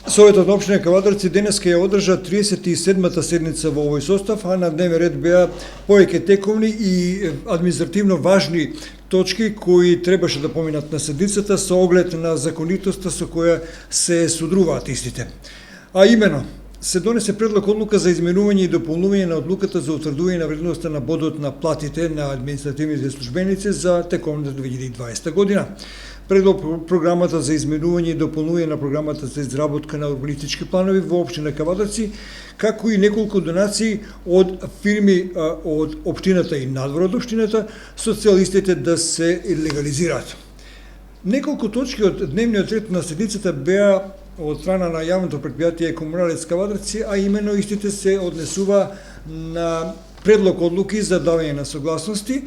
Советот на општина Кавадарци денеска ја одржа 37-та седница во овој состав, а на дневен ред беа повеќе тековни и административно важни точки кои требаше да поминат на седницата со оглед на законитоста со која се судруваат истите. А имено, се донесе предлог одлука за изменување и дополнување на одлуката за утврдување на вредноста на бодот на платите на административните службеници за тековната 2020 година. Предлог програмата за изменување и дополнување на програмата за изработка на урбанистички планови во општина Кавадарци, како и неколку донации од фирми од општината и надвор од општината, со цел истите да се легализираат. Неколку точки од дневниот ред на седницата беа од страна на јавното претпријатие Комуналец Кавадарци, а имено истите се однесува на предлог одлуки за давање на согласности,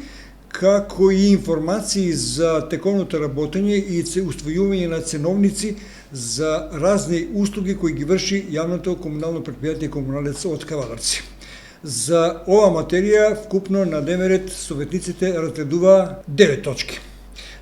како и информации за тековното работење и усвојување на ценовници за разни услуги кои ги врши јавното комунално претпријатие Комуналец од Кавадарци. За ова материја вкупно на дневен ред советниците разгледуваа 9 точки.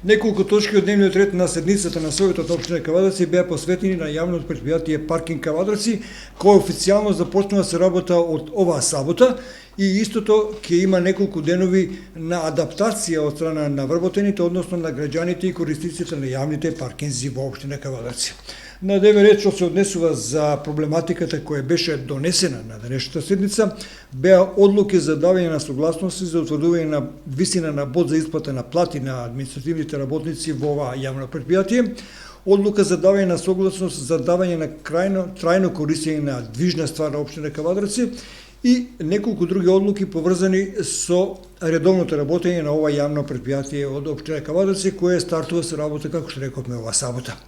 Неколку точки од дневниот ред на седницата на Советот на општина Кавадарци беа посветени на јавното претпријатие Паркинг Кавадарци, кој официјално започнува се работа од оваа сабота и истото ќе има неколку денови на адаптација од страна на вработените, односно на граѓаните и корисниците на јавните паркинзи во општина Кавадарци. На дневен ред што се однесува за проблематиката која беше донесена на денешната седница, беа одлуки за давање на согласности за утврдување на висина на бод за исплата на плати на административните работници во оваа јавно претпријатие, одлука за давање на согласност за давање на трајно користење на движна ствар на општина Кавадарци и неколку други одлуки поврзани со редовното работење на ова јавно претпријатие од општина Кавадарци, кое стартува со работа, како што рековме, ова сабота.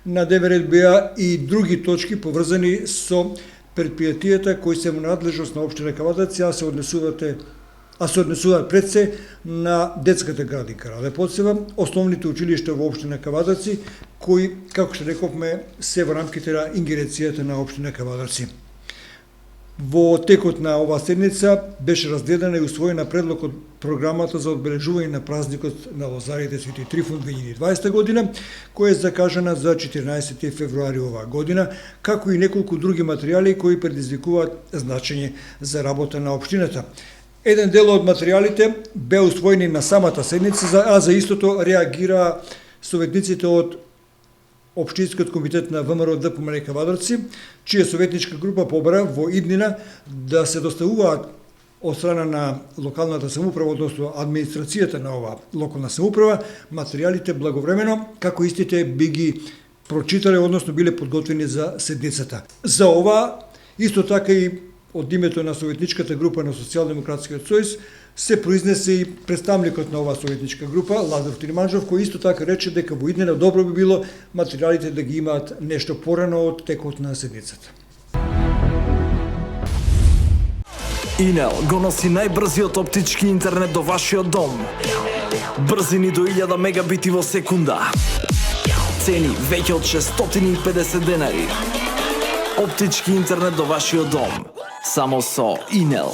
На дневен ред беа и други точки поврзани со претпријатијата кои се во надлежност на општина Кавадарци, а се однесуваат пред се на детската градинка Раде Поцева, основните училишта во општина Кавадарци, кои, како што рековме, се во рамките на ингеренцијата на општина Кавадарци. Во текот на оваа седница беше разгледана и усвоена предлог од програмата за одбележување на празникот на Лозарите Свети Трифун 2020 година, која е закажана за 14 февруари оваа година, како и неколку други материјали кои предизвикуваат значење за работа на општината. Еден дел од материјалите беа усвоени на самата седница, а за истото реагираа советниците од Општинскиот комитет на ВМРО ДПМН Кавадарци, чија советничка група побара во иднина да се доставуваат од страна на локалната самоуправа, односно администрацијата на оваа локална самоуправа, материјалите благовремено, како истите би ги прочитале, односно биле подготвени за седницата. За ова, исто така и од името на советничката група на Социјалдемократскиот сојуз, се произнесе и представникот на оваа советничка група, Лазар Тирманџов, кој исто така рече дека во иднина добро би било материјалите да ги имаат нешто порано од текот на седницата. Инел го носи најбрзиот оптички интернет до вашиот дом. Брзини до 1000 мегабити во секунда. Цени веќе од 650 денари. Оптички интернет до вашиот дом. Само со Инел.